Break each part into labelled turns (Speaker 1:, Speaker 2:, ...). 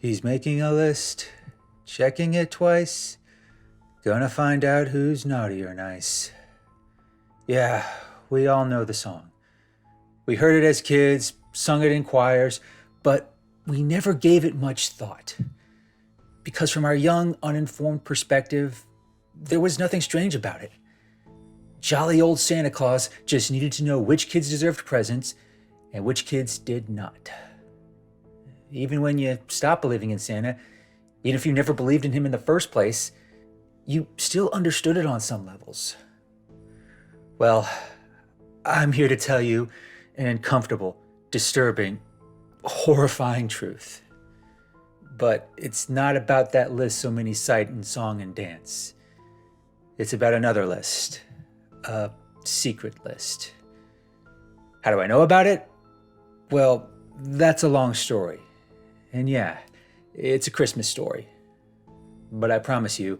Speaker 1: He's making a list, checking it twice, gonna find out who's naughty or nice. Yeah, we all know the song. We heard it as kids, sung it in choirs, but we never gave it much thought. Because from our young, uninformed perspective, there was nothing strange about it. Jolly old Santa Claus just needed to know which kids deserved presents and which kids did not. Even when you stopped believing in Santa, even if you never believed in him in the first place, you still understood it on some levels. Well, I'm here to tell you an uncomfortable, disturbing, horrifying truth. But it's not about that list so many cite in song and dance. It's about another list. A secret list. How do I know about it? Well, that's a long story. And yeah, it's a Christmas story. But I promise you,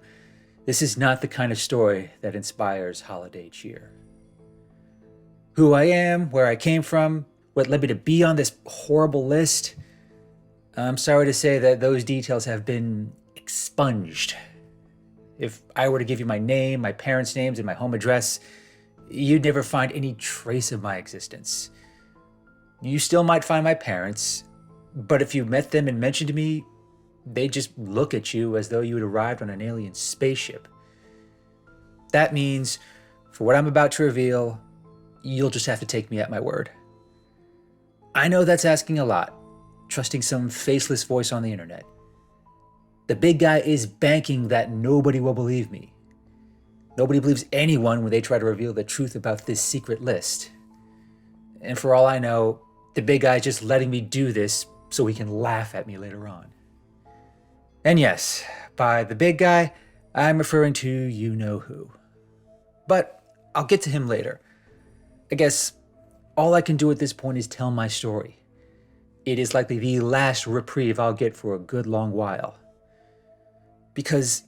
Speaker 1: this is not the kind of story that inspires holiday cheer. Who I am, where I came from, what led me to be on this horrible list, I'm sorry to say that those details have been expunged. If I were to give you my name, my parents' names, and my home address, you'd never find any trace of my existence. You still might find my parents, but if you met them and mentioned me, they'd just look at you as though you had arrived on an alien spaceship. That means, for what I'm about to reveal, you'll just have to take me at my word. I know that's asking a lot, trusting some faceless voice on the internet. The big guy is banking that nobody will believe me. Nobody believes anyone when they try to reveal the truth about this secret list. And for all I know, the big guy is just letting me do this so he can laugh at me later on. And yes, by the big guy, I'm referring to you-know-who. But I'll get to him later. I guess all I can do at this point is tell my story. It is likely the last reprieve I'll get for a good long while. Because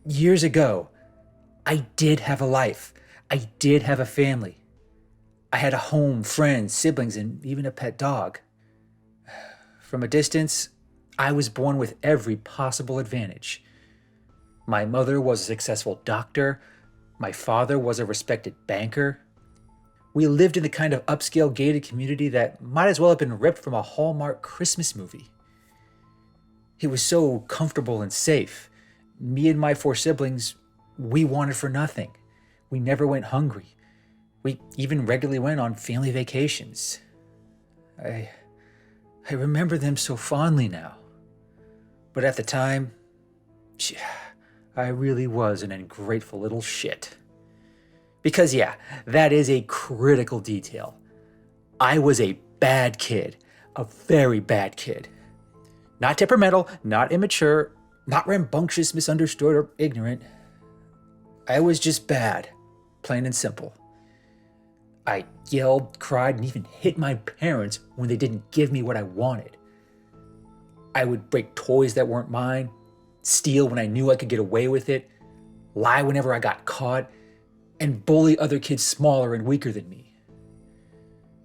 Speaker 1: years ago, I did have a life. I did have a family. I had a home, friends, siblings, and even a pet dog. From a distance, I was born with every possible advantage. My mother was a successful doctor. My father was a respected banker. We lived in the kind of upscale gated community that might as well have been ripped from a Hallmark Christmas movie. It was so comfortable and safe. Me and my 4 siblings, we wanted for nothing. We never went hungry. We even regularly went on family vacations. I remember them so fondly now. But at the time, I really was an ungrateful little shit. Because yeah, that is a critical detail. I was a bad kid, a very bad kid. Not temperamental, not immature, not rambunctious, misunderstood, or ignorant. I was just bad, plain and simple. I yelled, cried, and even hit my parents when they didn't give me what I wanted. I would break toys that weren't mine, steal when I knew I could get away with it, lie whenever I got caught, and bully other kids smaller and weaker than me.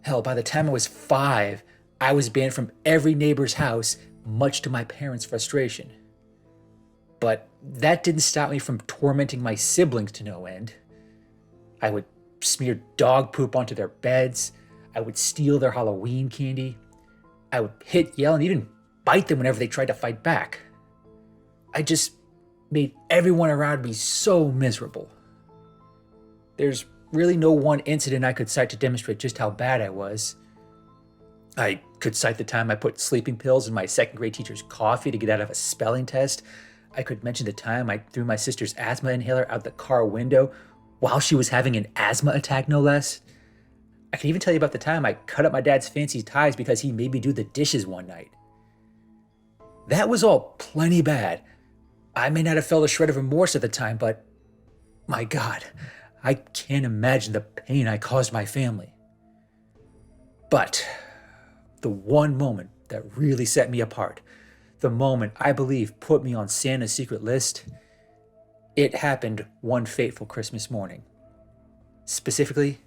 Speaker 1: Hell, by the time I was 5, I was banned from every neighbor's house, much to my parents' frustration. But that didn't stop me from tormenting my siblings to no end. I would smear dog poop onto their beds. I would steal their Halloween candy. I would hit, yell, and even bite them whenever they tried to fight back. I just made everyone around me so miserable. There's really no one incident I could cite to demonstrate just how bad I was. I could cite the time I put sleeping pills in my 2nd grade teacher's coffee to get out of a spelling test. I could mention the time I threw my sister's asthma inhaler out the car window while she was having an asthma attack, no less. I could even tell you about the time I cut up my dad's fancy ties because he made me do the dishes one night. That was all plenty bad. I may not have felt a shred of remorse at the time, but my God, I can't imagine the pain I caused my family. But the one moment that really set me apart, the moment I believe put me on Santa's secret list, it happened one fateful Christmas morning. Specifically,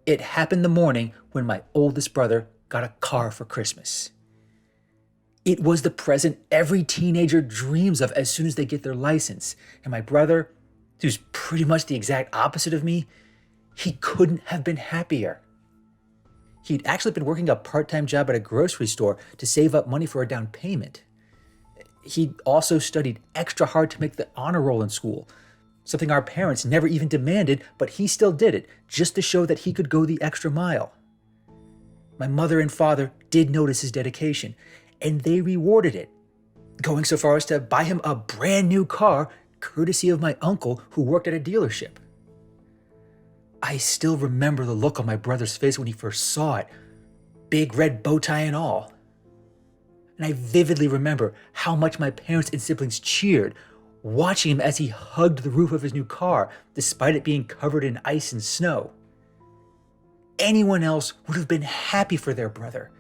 Speaker 1: it happened the morning when my oldest brother got a car for Christmas. It was the present every teenager dreams of as soon as they get their license. And my brother, who's pretty much the exact opposite of me, he couldn't have been happier. He'd actually been working a part-time job at a grocery store to save up money for a down payment. He'd also studied extra hard to make the honor roll in school, something our parents never even demanded, but he still did it just to show that he could go the extra mile. My mother and father did notice his dedication, and they rewarded it, going so far as to buy him a brand new car, courtesy of my uncle who worked at a dealership. I still remember the look on my brother's face when he first saw it, big red bow tie and all. And I vividly remember how much my parents and siblings cheered, watching him as he hugged the roof of his new car, despite it being covered in ice and snow. Anyone else would have been happy for their brother.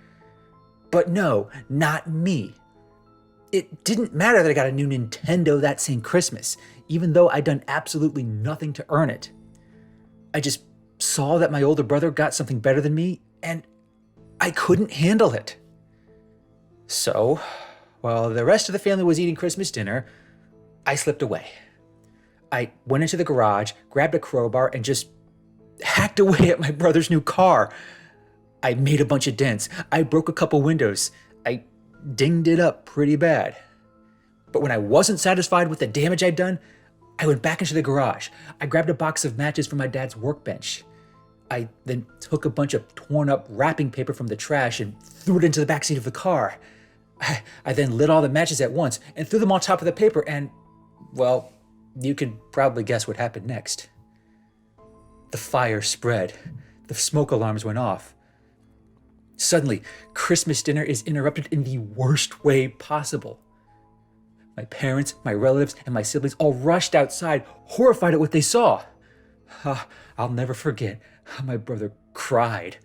Speaker 1: But no, not me. It didn't matter that I got a new Nintendo that same Christmas, even though I'd done absolutely nothing to earn it. I just saw that my older brother got something better than me, and I couldn't handle it. So, while the rest of the family was eating Christmas dinner, I slipped away. I went into the garage, grabbed a crowbar, and just hacked away at my brother's new car. I made a bunch of dents. I broke a couple windows. I dinged it up pretty bad. But when I wasn't satisfied with the damage I'd done, I went back into the garage. I grabbed a box of matches from my dad's workbench. I then took a bunch of torn up wrapping paper from the trash and threw it into the backseat of the car. I then lit all the matches at once and threw them on top of the paper and, well, you can probably guess what happened next. The fire spread. The smoke alarms went off. Suddenly, Christmas dinner is interrupted in the worst way possible. My parents, my relatives, and my siblings all rushed outside, horrified at what they saw. I'll never forget how my brother cried,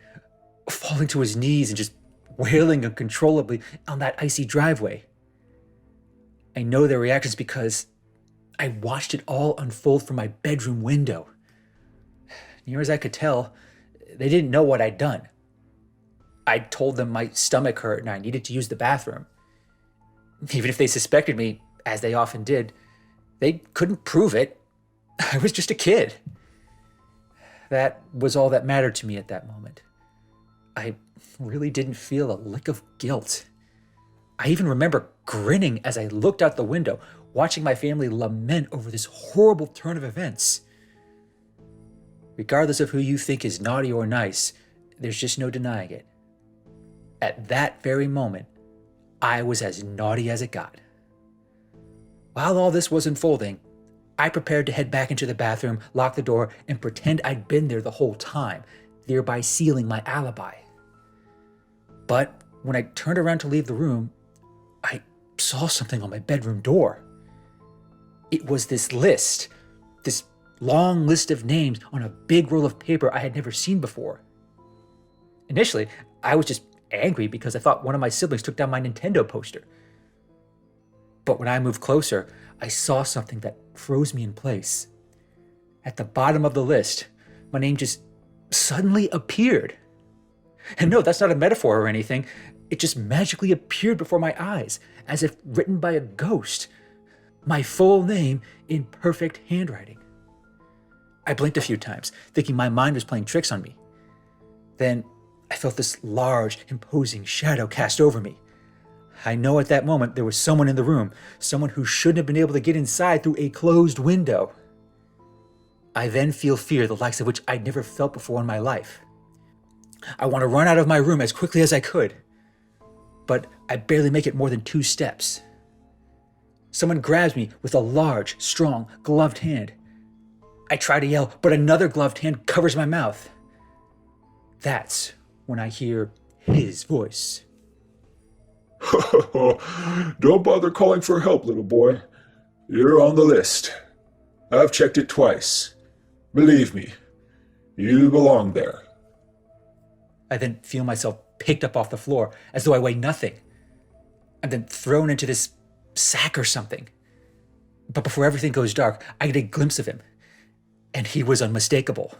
Speaker 1: falling to his knees and just wailing uncontrollably on that icy driveway. I know their reactions because I watched it all unfold from my bedroom window. Near as I could tell, they didn't know what I'd done. I told them my stomach hurt and I needed to use the bathroom. Even if they suspected me, as they often did, they couldn't prove it. I was just a kid. That was all that mattered to me at that moment. I really didn't feel a lick of guilt. I even remember grinning as I looked out the window, watching my family lament over this horrible turn of events. Regardless of who you think is naughty or nice, there's just no denying it. At that very moment, I was as naughty as it got. While all this was unfolding, I prepared to head back into the bathroom, lock the door, and pretend I'd been there the whole time, thereby sealing my alibi. But when I turned around to leave the room, I saw something on my bedroom door. It was this list, this long list of names on a big roll of paper I had never seen before. Initially, I was just angry because I thought one of my siblings took down my Nintendo poster. But when I moved closer, I saw something that froze me in place. At the bottom of the list, my name just suddenly appeared. And no, that's not a metaphor or anything. It just magically appeared before my eyes, as if written by a ghost. My full name in perfect handwriting. I blinked a few times, thinking my mind was playing tricks on me. Then I felt this large, imposing shadow cast over me. I know at that moment there was someone in the room, someone who shouldn't have been able to get inside through a closed window. I then feel fear the likes of which I'd never felt before in my life. I want to run out of my room as quickly as I could, but I barely make it more than 2 steps. Someone grabs me with a large, strong, gloved hand. I try to yell, but another gloved hand covers my mouth. That's when I hear his voice.
Speaker 2: Don't bother calling for help, little boy. You're on the list. I've checked it twice. Believe me, you belong there.
Speaker 1: I then feel myself picked up off the floor as though I weigh nothing. I'm then thrown into this sack or something. But before everything goes dark, I get a glimpse of him. And he was unmistakable.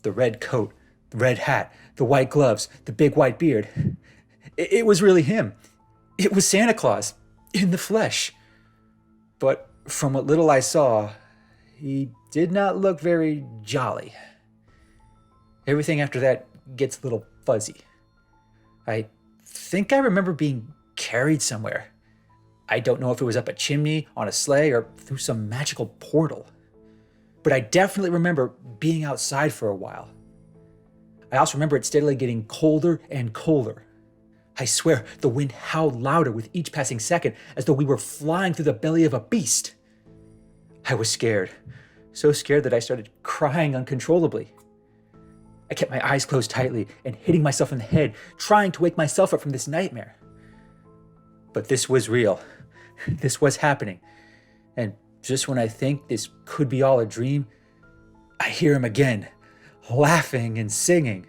Speaker 1: The red coat, the red hat, the white gloves, the big white beard. It was really him. It was Santa Claus, in the flesh. But from what little I saw, he did not look very jolly. Everything after that gets a little fuzzy. I think I remember being carried somewhere. I don't know if it was up a chimney, on a sleigh, or through some magical portal. But I definitely remember being outside for a while. I also remember it steadily getting colder and colder. I swear the wind howled louder with each passing second, as though we were flying through the belly of a beast. I was scared, so scared that I started crying uncontrollably. I kept my eyes closed tightly and hitting myself in the head, trying to wake myself up from this nightmare. But this was real. This was happening. And just when I think this could be all a dream, I hear him again, laughing and singing.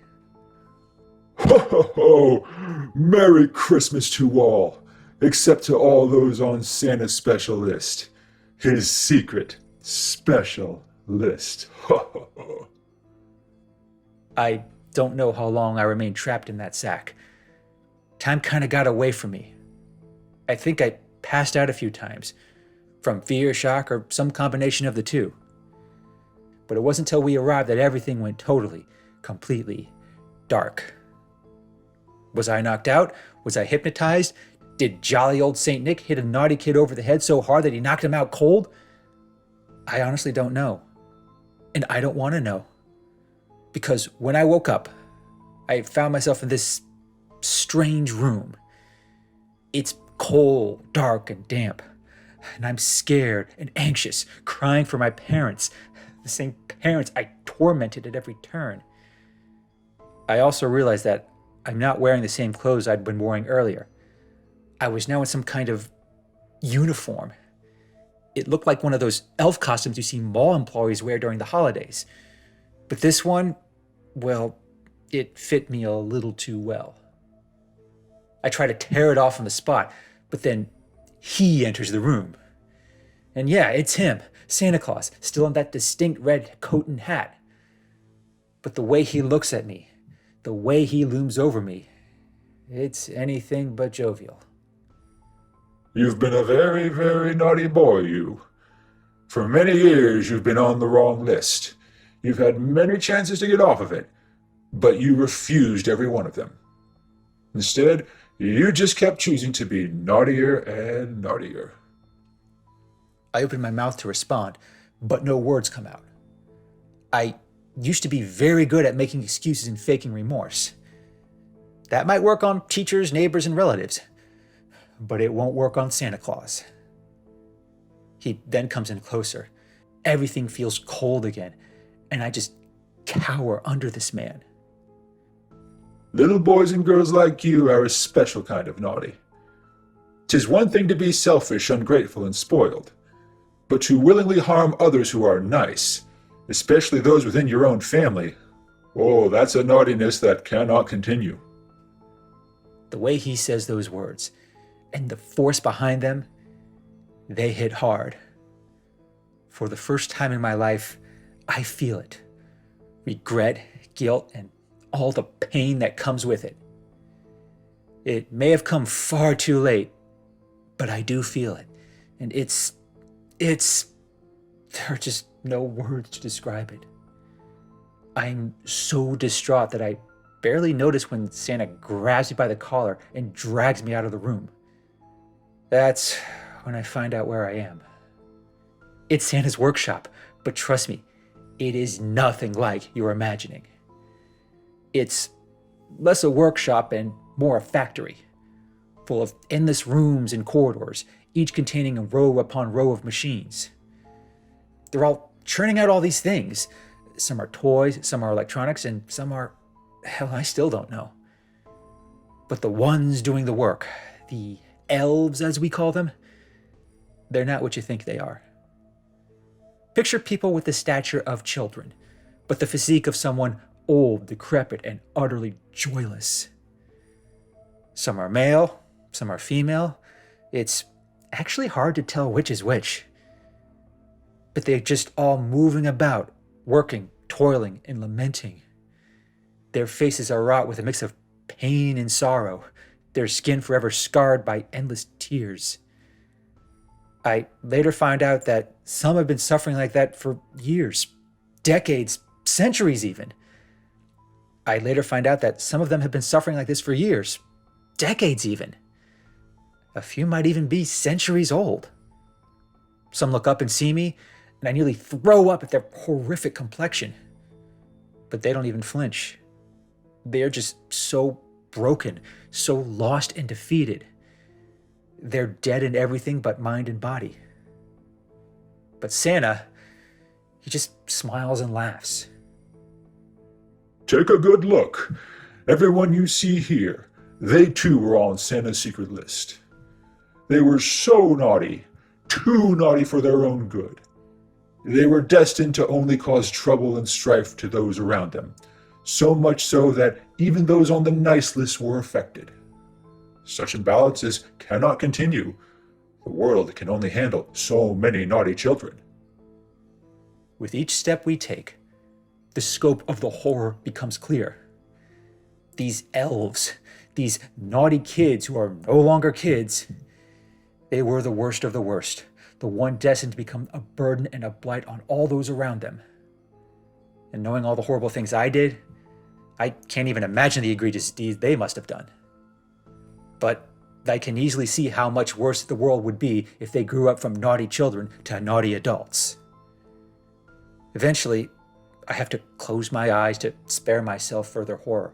Speaker 2: Ho, ho, ho! Merry Christmas to all, except to all those on Santa's special list. His secret special list. Ho, ho, ho.
Speaker 1: I don't know how long I remained trapped in that sack. Time kind of got away from me. I think I passed out a few times, from fear, shock, or some combination of the two. But it wasn't until we arrived that everything went totally, completely dark. Was I knocked out? Was I hypnotized? Did jolly old Saint Nick hit a naughty kid over the head so hard that he knocked him out cold? I honestly don't know. And I don't want to know. Because when I woke up, I found myself in this strange room. It's cold, dark, and damp. And I'm scared and anxious, crying for my parents, the same parents I tormented at every turn. I also realized that I'm not wearing the same clothes I'd been wearing earlier. I was now in some kind of uniform. It looked like one of those elf costumes you see mall employees wear during the holidays. But this one, well, it fit me a little too well. I try to tear it off on the spot, but then he enters the room. And yeah, it's him, Santa Claus, still in that distinct red coat and hat. But the way he looks at me, the way he looms over me, it's anything but jovial.
Speaker 2: You've been a very, very naughty boy, you. For many years you've been on the wrong list. You've had many chances to get off of it, but you refused every one of them. Instead, you just kept choosing to be naughtier and naughtier.
Speaker 1: I open my mouth to respond, but no words come out. I used to be very good at making excuses and faking remorse. That might work on teachers, neighbors, and relatives, but it won't work on Santa Claus. He then comes in closer. Everything feels cold again, and I just cower under this man.
Speaker 2: Little boys and girls like you are a special kind of naughty. 'Tis one thing to be selfish, ungrateful, and spoiled, but to willingly harm others who are nice, especially those within your own family, oh, that's a naughtiness that cannot continue.
Speaker 1: The way he says those words, and the force behind them, they hit hard. For the first time in my life, I feel it. Regret, guilt, and all the pain that comes with it. It may have come far too late, but I do feel it. And there are just no words to describe it. I'm so distraught that I barely notice when Santa grabs me by the collar and drags me out of the room. That's when I find out where I am. It's Santa's workshop, but trust me, it is nothing like you're imagining. It's less a workshop and more a factory, full of endless rooms and corridors, each containing a row upon row of machines. They're all churning out all these things. Some are toys, some are electronics, and some are, hell, I still don't know. But the ones doing the work, the elves as we call them, they're not what you think they are. Picture people with the stature of children, but the physique of someone old, decrepit, and utterly joyless. Some are male, some are female. It's actually hard to tell which is which. But they're just all moving about, working, toiling, and lamenting. Their faces are wrought with a mix of pain and sorrow, their skin forever scarred by endless tears. I later find out that some have been suffering like that for years, decades, centuries even. I later find out that some of them have been suffering like this for years, decades even. A few might even be centuries old. Some look up and see me, and I nearly throw up at their horrific complexion. But they don't even flinch. They're just so broken, so lost and defeated. They're dead in everything but mind and body. But Santa, he just smiles and laughs.
Speaker 2: Take a good look. Everyone you see here, they too were on Santa's secret list. They were so naughty, too naughty for their own good. They were destined to only cause trouble and strife to those around them, so much so that even those on the nice list were affected. Such imbalances cannot continue. The world can only handle so many naughty children.
Speaker 1: With each step we take, the scope of the horror becomes clear. These elves, these naughty kids who are no longer kids, they were the worst of the worst, the one destined to become a burden and a blight on all those around them. And knowing all the horrible things I did, I can't even imagine the egregious deeds they must have done. But I can easily see how much worse the world would be if they grew up from naughty children to naughty adults. Eventually, I have to close my eyes to spare myself further horror.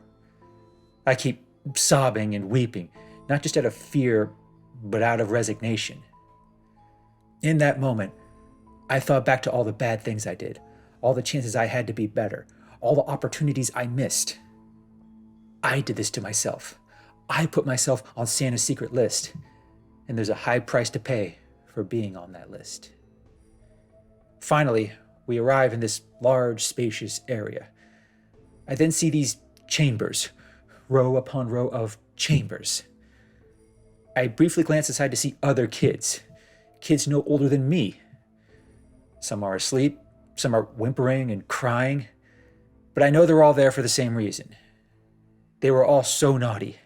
Speaker 1: I keep sobbing and weeping, not just out of fear, but out of resignation. In that moment, I thought back to all the bad things I did, all the chances I had to be better, all the opportunities I missed. I did this to myself. I put myself on Santa's secret list, and there's a high price to pay for being on that list. Finally, we arrive in this large, spacious area. I then see these chambers, row upon row of chambers. I briefly glance aside to see other kids no older than me. Some are asleep, some are whimpering and crying, but I know they're all there for the same reason. They were all so naughty.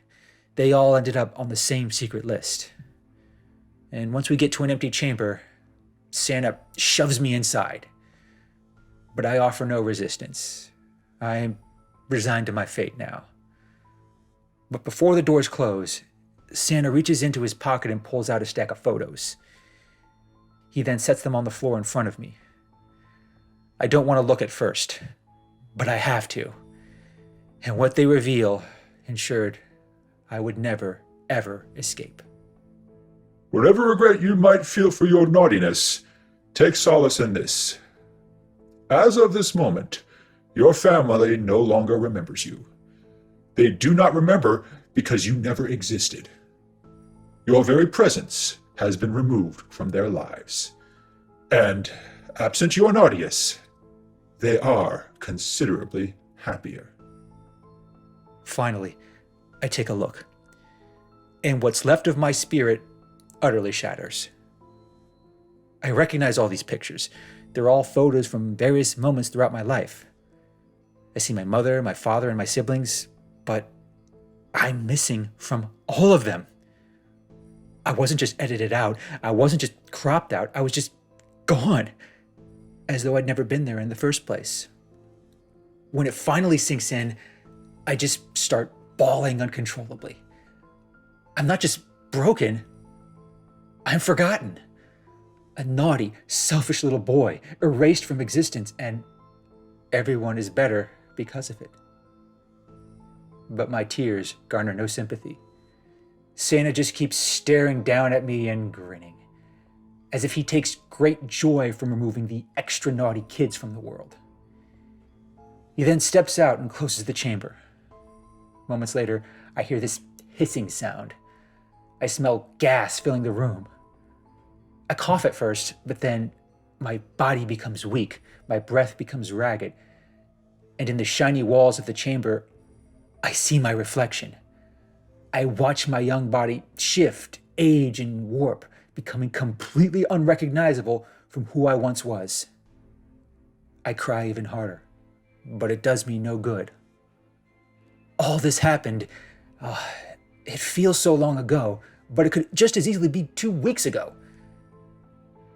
Speaker 1: They all ended up on the same secret list. And once we get to an empty chamber, Santa shoves me inside. But I offer no resistance. I am resigned to my fate now. But before the doors close, Santa reaches into his pocket and pulls out a stack of photos. He then sets them on the floor in front of me. I don't want to look at first, but I have to. And what they reveal ensured I would never, ever escape.
Speaker 2: Whatever regret you might feel for your naughtiness, take solace in this. As of this moment, your family no longer remembers you. They do not remember because you never existed. Your very presence has been removed from their lives. And, absent your naughtiness, they are considerably happier.
Speaker 1: Finally, I take a look, and what's left of my spirit utterly shatters. I recognize all these pictures. They're all photos from various moments throughout my life. I see my mother, my father, and my siblings, but I'm missing from all of them. I wasn't just edited out. I wasn't just cropped out. I was just gone, as though I'd never been there in the first place. When it finally sinks in, I just start bawling uncontrollably. I'm not just broken, I'm forgotten. A naughty, selfish little boy, erased from existence, and everyone is better because of it. But my tears garner no sympathy. Santa just keeps staring down at me and grinning, as if he takes great joy from removing the extra naughty kids from the world. He then steps out and closes the chamber. Moments later, I hear this hissing sound. I smell gas filling the room. I cough at first, but then my body becomes weak, my breath becomes ragged, and in the shiny walls of the chamber, I see my reflection. I watch my young body shift, age, and warp, becoming completely unrecognizable from who I once was. I cry even harder, but it does me no good. All this happened It feels so long ago, but it could just as easily be 2 weeks ago.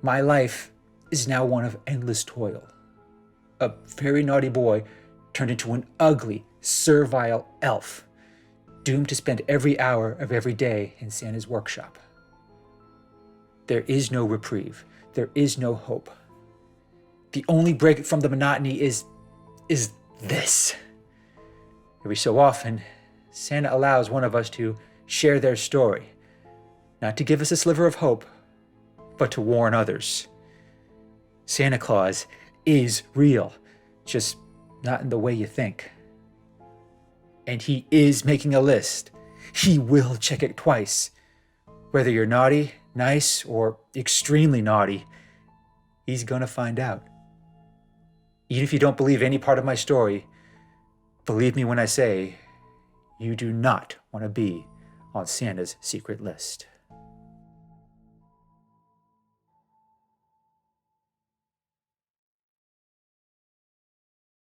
Speaker 1: My life is now one of endless toil. A very naughty boy turned into an ugly, servile elf, doomed to spend every hour of every day in Santa's workshop. There is no reprieve. There is no hope. The only break from the monotony is this. Every so often, Santa allows one of us to share their story, not to give us a sliver of hope, but to warn others. Santa Claus is real, just not in the way you think. And he is making a list. He will check it twice. Whether you're naughty, nice, or extremely naughty, he's gonna find out. Even if you don't believe any part of my story, believe me when I say you do not want to be on Santa's secret list.